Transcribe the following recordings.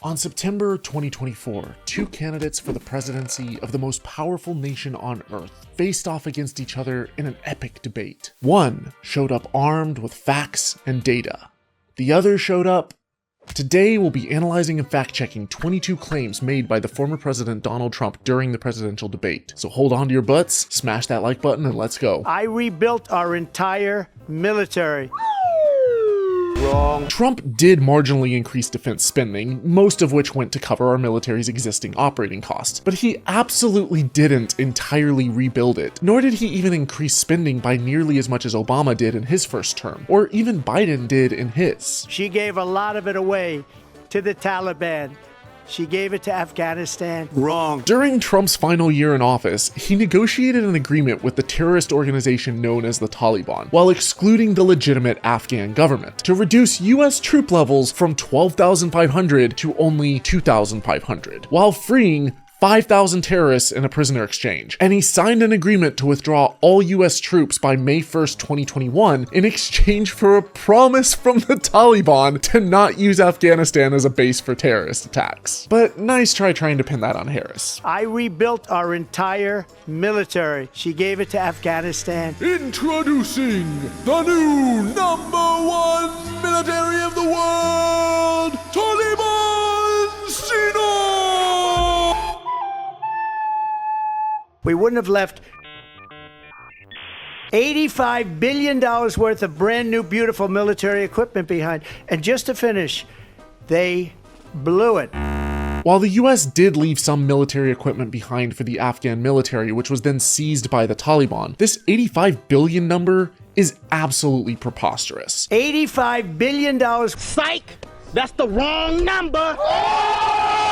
On September 2024, two candidates for the presidency of the most powerful nation on Earth faced off against each other in an epic debate. One showed up armed with facts and data. The other showed up. Today, we'll be analyzing and fact-checking 22 claims made by the former President Donald Trump during the presidential debate. So hold on to your butts, smash that like button, and let's go. I rebuilt our entire military. Wrong. Trump did marginally increase defense spending, most of which went to cover our military's existing operating costs, but he absolutely didn't entirely rebuild it, nor did he even increase spending by nearly as much as Obama did in his first term, or even Biden did in his. She gave a lot of it away to the Taliban. She gave it to Afghanistan. Wrong. During Trump's final year in office, he negotiated an agreement with the terrorist organization known as the Taliban, while excluding the legitimate Afghan government, to reduce US troop levels from 12,500 to only 2,500, while freeing 5,000 terrorists in a prisoner exchange. And he signed an agreement to withdraw all US troops by May 1st, 2021 in exchange for a promise from the Taliban to not use Afghanistan as a base for terrorist attacks. But nice try trying to pin that on Harris. I rebuilt our entire military. She gave it to Afghanistan. Introducing the new #1 military of the world, Taliban Sino! We wouldn't have left $85 billion worth of brand new, beautiful military equipment behind. And just to finish, they blew it. While the US did leave some military equipment behind for the Afghan military, which was then seized by the Taliban, this $85 billion number is absolutely preposterous. $85 billion. Psych! That's the wrong number!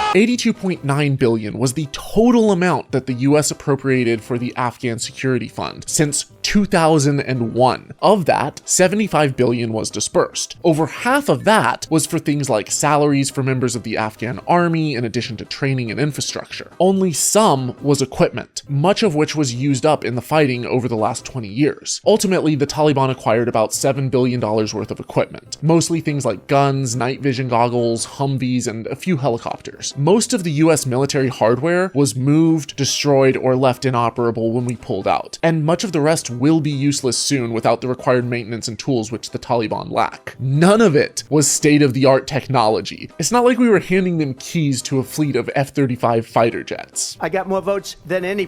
$82.9 billion was the total amount that the US appropriated for the Afghan Security Fund since 2001. Of that, $75 billion was dispersed. Over half of that was for things like salaries for members of the Afghan army, in addition to training and infrastructure. Only some was equipment, much of which was used up in the fighting over the last 20 years. Ultimately, the Taliban acquired about $7 billion worth of equipment, mostly things like guns, night vision goggles, Humvees, and a few helicopters. Most of the US military hardware was moved, destroyed, or left inoperable when we pulled out, and much of the rest will be useless soon without the required maintenance and tools which the Taliban lack. None of it was state-of-the-art technology. It's not like we were handing them keys to a fleet of F-35 fighter jets. I got more votes than any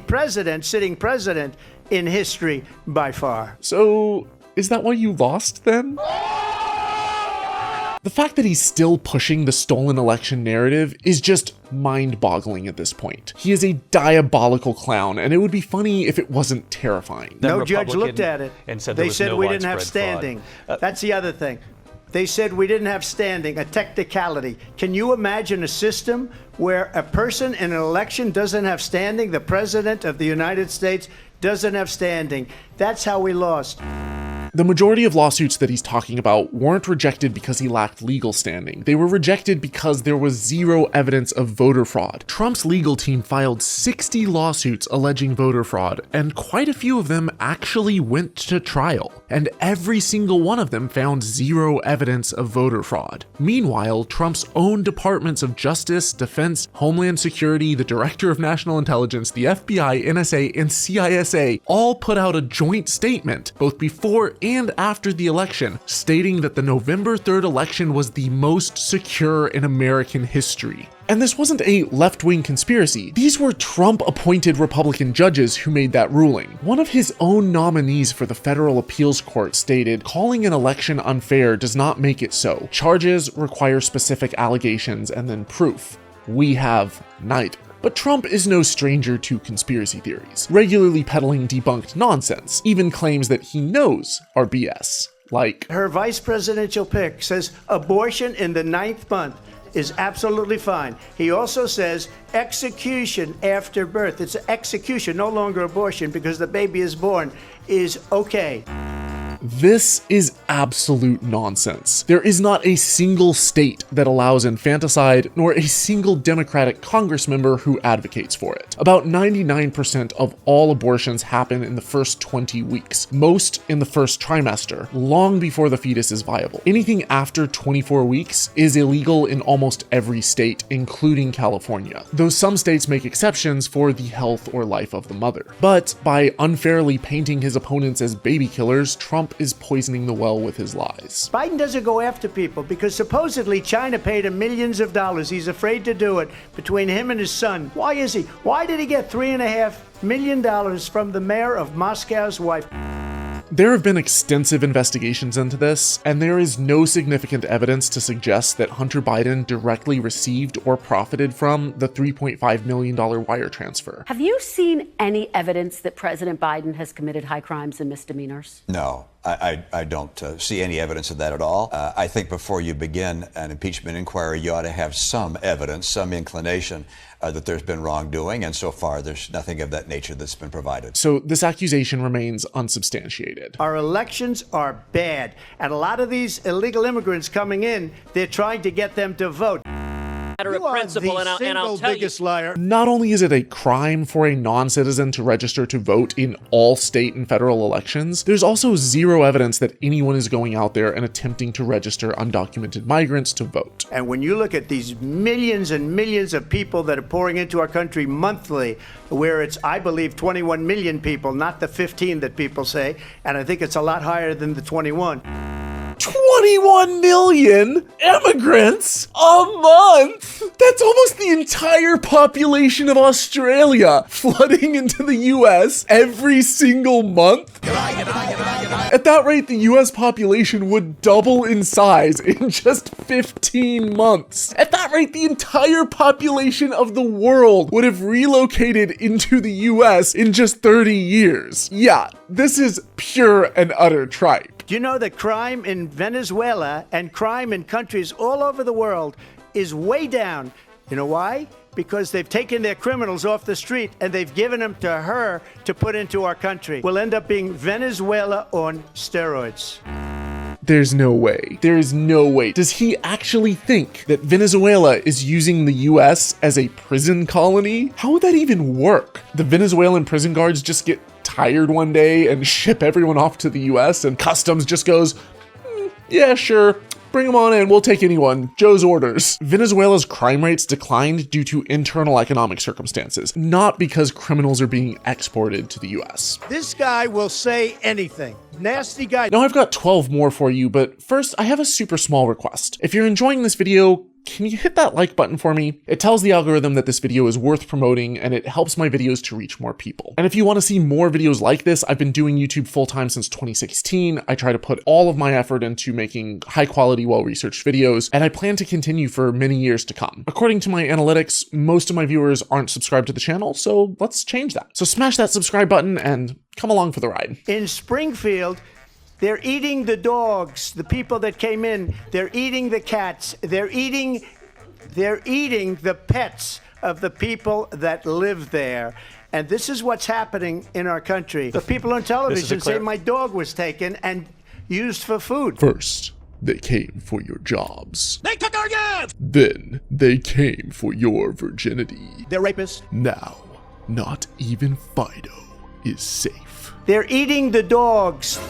sitting president in history by far. So, is that why you lost then? The fact that he's still pushing the stolen election narrative is just mind-boggling at this point. He is a diabolical clown, and it would be funny if it wasn't terrifying. No judge looked at it. And said they said we didn't have standing. That's the other thing. They said we didn't have standing, a technicality. Can you imagine a system where a person in an election doesn't have standing? The president of the United States doesn't have standing. That's how we lost. The majority of lawsuits that he's talking about weren't rejected because he lacked legal standing. They were rejected because there was zero evidence of voter fraud. Trump's legal team filed 60 lawsuits alleging voter fraud, and quite a few of them actually went to trial. And every single one of them found zero evidence of voter fraud. Meanwhile, Trump's own departments of Justice, Defense, Homeland Security, the Director of National Intelligence, the FBI, NSA, and CISA all put out a joint statement, both before and after the election, stating that the November 3rd election was the most secure in American history. And this wasn't a left-wing conspiracy. These were Trump-appointed Republican judges who made that ruling. One of his own nominees for the Federal Appeals Court stated, "Calling an election unfair does not make it so. Charges require specific allegations and then proof. We have neither." But Trump is no stranger to conspiracy theories, regularly peddling debunked nonsense, even claims that he knows are BS. Like, her vice presidential pick says abortion in the 9th month is absolutely fine. He also says execution after birth. It's execution, no longer abortion, because the baby is born, is okay. This is absolute nonsense. There is not a single state that allows infanticide, nor a single Democratic Congress member who advocates for it. About 99% of all abortions happen in the first 20 weeks, most in the first trimester, long before the fetus is viable. Anything after 24 weeks is illegal in almost every state, including California, though some states make exceptions for the health or life of the mother. But by unfairly painting his opponents as baby killers, Trump is poisoning the well with his lies. Biden doesn't go after people because supposedly China paid him millions of dollars. He's afraid to do it between him and his son. Why is he? Why did he get $3.5 million from the mayor of Moscow's wife? There have been extensive investigations into this, and there is no significant evidence to suggest that Hunter Biden directly received or profited from the $3.5 million wire transfer. Have you seen any evidence that President Biden has committed high crimes and misdemeanors? No. I don't see any evidence of that at all. I think before you begin an impeachment inquiry, you ought to have some evidence, some inclination that there's been wrongdoing, and so far there's nothing of that nature that's been provided. So this accusation remains unsubstantiated. Our elections are bad, and a lot of these illegal immigrants coming in, they're trying to get them to vote. You are the single biggest liar. Not only is it a crime for a non-citizen to register to vote in all state and federal elections, there's also zero evidence that anyone is going out there and attempting to register undocumented migrants to vote. And when you look at these millions and millions of people that are pouring into our country monthly, where it's, I believe, 21 million people, not the 15 that people say, and I think it's a lot higher than the 21. 21 million immigrants a month! That's almost the entire population of Australia flooding into the US every single month. At that rate, the US population would double in size in just 15 months. At that rate, the entire population of the world would have relocated into the US in just 30 years. Yeah, this is pure and utter tripe. Do you know that crime in Venezuela and crime in countries all over the world is way down? You know why? Because they've taken their criminals off the street and they've given them to her to put into our country. We'll end up being Venezuela on steroids. There's no way. There is no way. Does he actually think that Venezuela is using the US as a prison colony? How would that even work? The Venezuelan prison guards just get tired one day and ship everyone off to the US, and customs just goes, yeah, sure. Bring them on in, we'll take anyone. Joe's orders. Venezuela's crime rates declined due to internal economic circumstances, not because criminals are being exported to the US. This guy will say anything. Nasty guy. Now I've got 12 more for you, but first I have a super small request. If you're enjoying this video, can you hit that like button for me? It tells the algorithm that this video is worth promoting, and it helps my videos to reach more people. And if you want to see more videos like this, I've been doing YouTube full-time since 2016. I try to put all of my effort into making high-quality, well-researched videos, and I plan to continue for many years to come. According to my analytics, most of my viewers aren't subscribed to the channel, so let's change that. So smash that subscribe button and come along for the ride. In Springfield, they're eating the dogs, the people that came in. They're eating the cats. They're eating the pets of the people that live there. And this is what's happening in our country. The people on television say my dog was taken and used for food. First, they came for your jobs. They took our jobs! Then, they came for your virginity. They're rapists. Now, not even Fido is safe. They're eating the dogs.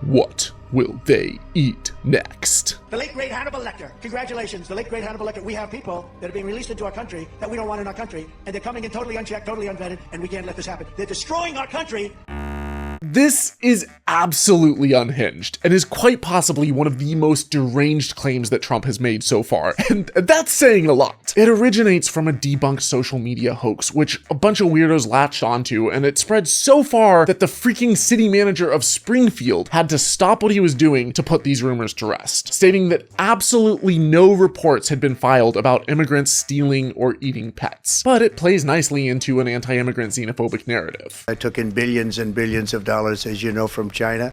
What will they eat next? The late, great Hannibal Lecter. Congratulations, the late, great Hannibal Lecter. We have people that are being released into our country that we don't want in our country, and they're coming in totally unchecked, totally unvetted, and we can't let this happen. They're destroying our country. This is absolutely unhinged and is quite possibly one of the most deranged claims that Trump has made so far, and that's saying a lot. It originates from a debunked social media hoax, which a bunch of weirdos latched onto, and it spread so far that the freaking city manager of Springfield had to stop what he was doing to put these rumors to rest, stating that absolutely no reports had been filed about immigrants stealing or eating pets. But it plays nicely into an anti-immigrant xenophobic narrative. I took in billions and billions of dollars, as you know, from China.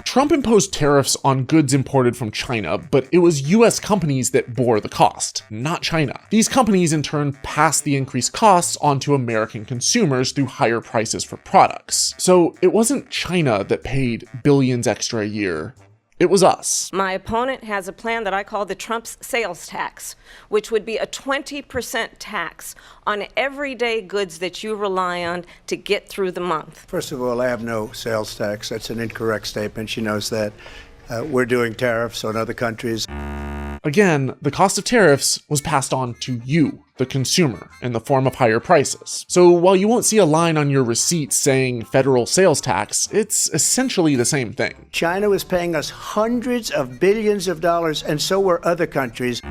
Trump imposed tariffs on goods imported from China, but it was US companies that bore the cost, not China. These companies in turn passed the increased costs onto American consumers through higher prices for products. So it wasn't China that paid billions extra a year. It was us. My opponent has a plan that I call the Trump's sales tax, which would be a 20% tax on everyday goods that you rely on to get through the month. First of all, I have no sales tax. That's an incorrect statement. She knows that. We're doing tariffs on other countries. Again, the cost of tariffs was passed on to you, the consumer, in the form of higher prices. So while you won't see a line on your receipt saying federal sales tax, it's essentially the same thing. China was paying us hundreds of billions of dollars, and so were other countries.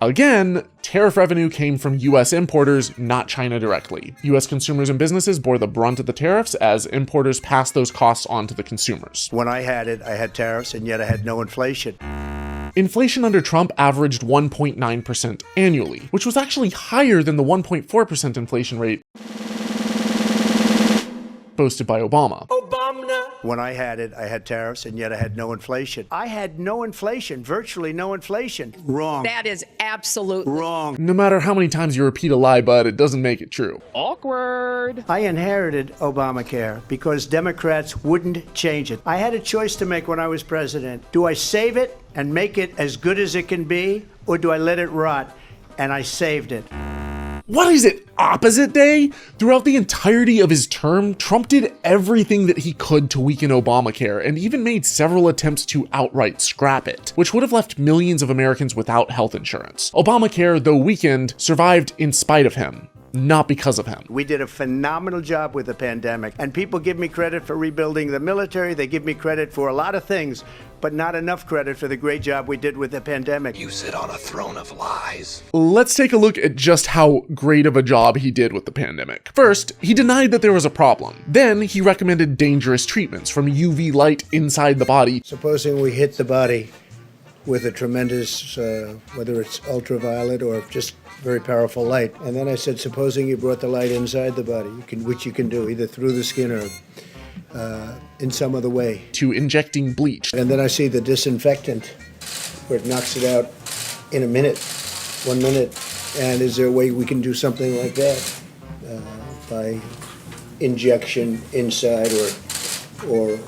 Again, tariff revenue came from US importers, not China directly. US consumers and businesses bore the brunt of the tariffs as importers passed those costs on to the consumers. When I had it, I had tariffs, and yet I had no inflation. Inflation under Trump averaged 1.9% annually, which was actually higher than the 1.4% inflation rate boasted by Obama. When I had it, I had tariffs, and yet I had no inflation. I had no inflation, virtually no inflation. Wrong. That is absolutely wrong. No matter how many times you repeat a lie, bud, it doesn't make it true. Awkward. I inherited Obamacare because Democrats wouldn't change it. I had a choice to make when I was president. Do I save it and make it as good as it can be, or do I let it rot? And I saved it. What is it, opposite day? Throughout the entirety of his term, Trump did everything that he could to weaken Obamacare and even made several attempts to outright scrap it, which would have left millions of Americans without health insurance. Obamacare, though weakened, survived in spite of him, not because of him. We did a phenomenal job with the pandemic, and people give me credit for rebuilding the military. They give me credit for a lot of things, but not enough credit for the great job we did with the pandemic. You sit on a throne of lies. Let's take a look at just how great of a job he did with the pandemic. First, he denied that there was a problem. Then he recommended dangerous treatments from UV light inside the body. Supposing we hit the body with a tremendous, whether it's ultraviolet or just very powerful light. And then I said, supposing you brought the light inside the body, which you can do either through the skin or in some other way. To injecting bleach. And then I see the disinfectant where it knocks it out in a minute, 1 minute. And is there a way we can do something like that by injection inside or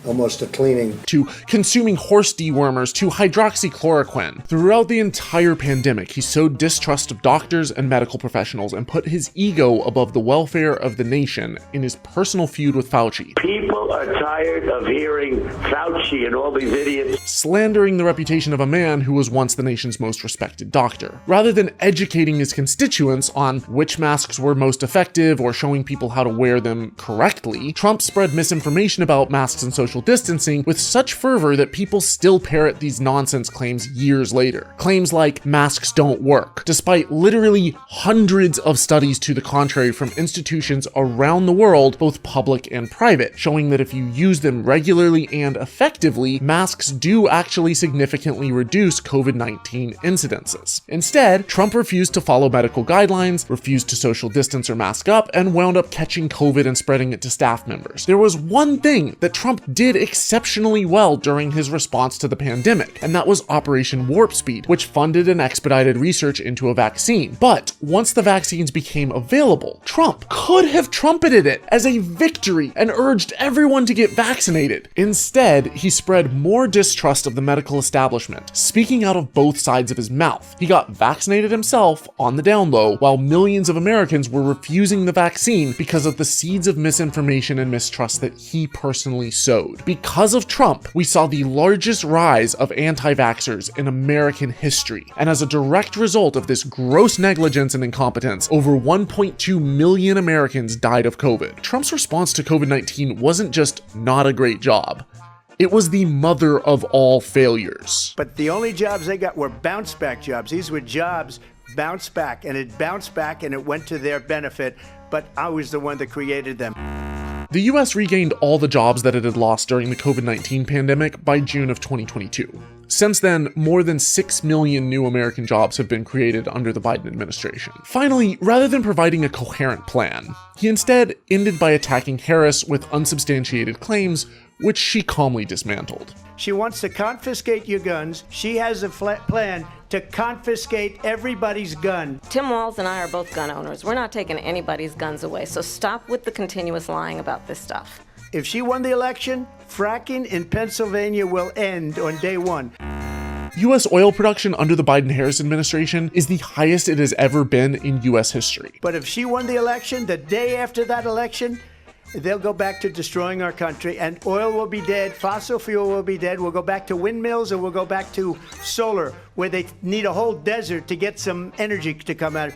almost a cleaning? To consuming horse dewormers, to hydroxychloroquine. Throughout the entire pandemic, he sowed distrust of doctors and medical professionals and put his ego above the welfare of the nation in his personal feud with Fauci. People are tired of hearing Fauci and all these idiots slandering the reputation of a man who was once the nation's most respected doctor. Rather than educating his constituents on which masks were most effective or showing people how to wear them correctly, Trump spread misinformation about masks and social distancing with such fervor that people still parrot these nonsense claims years later. Claims like masks don't work, despite literally hundreds of studies to the contrary from institutions around the world, both public and private, showing that if you use them regularly and effectively, masks do actually significantly reduce COVID-19 incidences. Instead, Trump refused to follow medical guidelines, refused to social distance or mask up, and wound up catching COVID and spreading it to staff members. There was one thing that Trump did exceptionally well during his response to the pandemic, and that was Operation Warp Speed, which funded and expedited research into a vaccine. But once the vaccines became available, Trump could have trumpeted it as a victory and urged everyone to get vaccinated. Instead, he spread more distrust of the medical establishment, speaking out of both sides of his mouth. He got vaccinated himself on the down low, while millions of Americans were refusing the vaccine because of the seeds of misinformation and mistrust that he personally sowed. Because of Trump, we saw the largest rise of anti-vaxxers in American history. And as a direct result of this gross negligence and incompetence, over 1.2 million Americans died of COVID. Trump's response to COVID-19 wasn't just not a great job. It was the mother of all failures. But the only jobs they got were bounce back jobs. These were jobs bounce back, and it bounced back and it went to their benefit, but I was the one that created them. The US regained all the jobs that it had lost during the COVID-19 pandemic by June of 2022. Since then, more than 6 million new American jobs have been created under the Biden administration. Finally, rather than providing a coherent plan, he instead ended by attacking Harris with unsubstantiated claims, which she calmly dismantled. She wants to confiscate your guns. She has a plan to confiscate everybody's gun. Tim Walz and I are both gun owners. We're not taking anybody's guns away, so stop with the continuous lying about this stuff. If she won the election, fracking in Pennsylvania will end on day one. U.S. oil production under the Biden-Harris administration is the highest it has ever been in U.S. history. But if she won the election, the day after that election, they'll go back to destroying our country, and oil will be dead, fossil fuel will be dead, we'll go back to windmills, and we'll go back to solar, where they need a whole desert to get some energy to come out.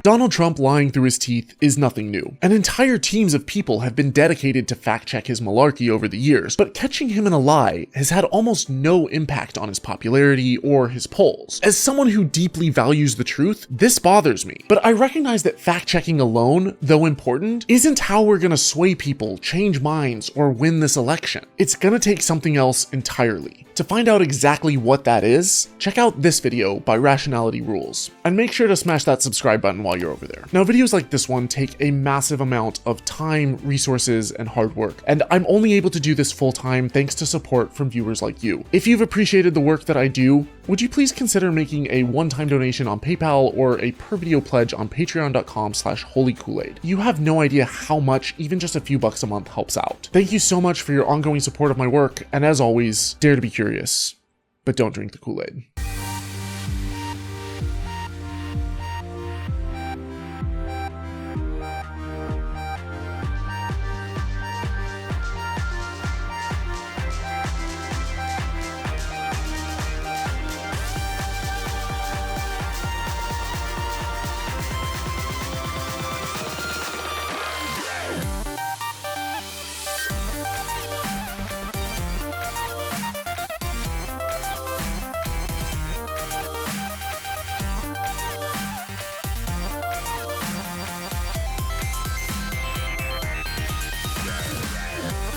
Donald Trump lying through his teeth is nothing new, and entire teams of people have been dedicated to fact-check his malarkey over the years, but catching him in a lie has had almost no impact on his popularity or his polls. As someone who deeply values the truth, this bothers me, but I recognize that fact-checking alone, though important, isn't how we're gonna sway people, change minds, or win this election. It's gonna take something else entirely. To find out exactly what that is, check out this video by Rationality Rules, and make sure to smash that subscribe button while you're over there. Now, videos like this one take a massive amount of time, resources, and hard work, and I'm only able to do this full time thanks to support from viewers like you. If you've appreciated the work that I do, would you please consider making a one-time donation on PayPal or a per video pledge on patreon.com/holykoolaid. You have no idea how much even just a few bucks a month helps out. Thank you so much for your ongoing support of my work, and as always, dare to be curious, but don't drink the Kool-Aid.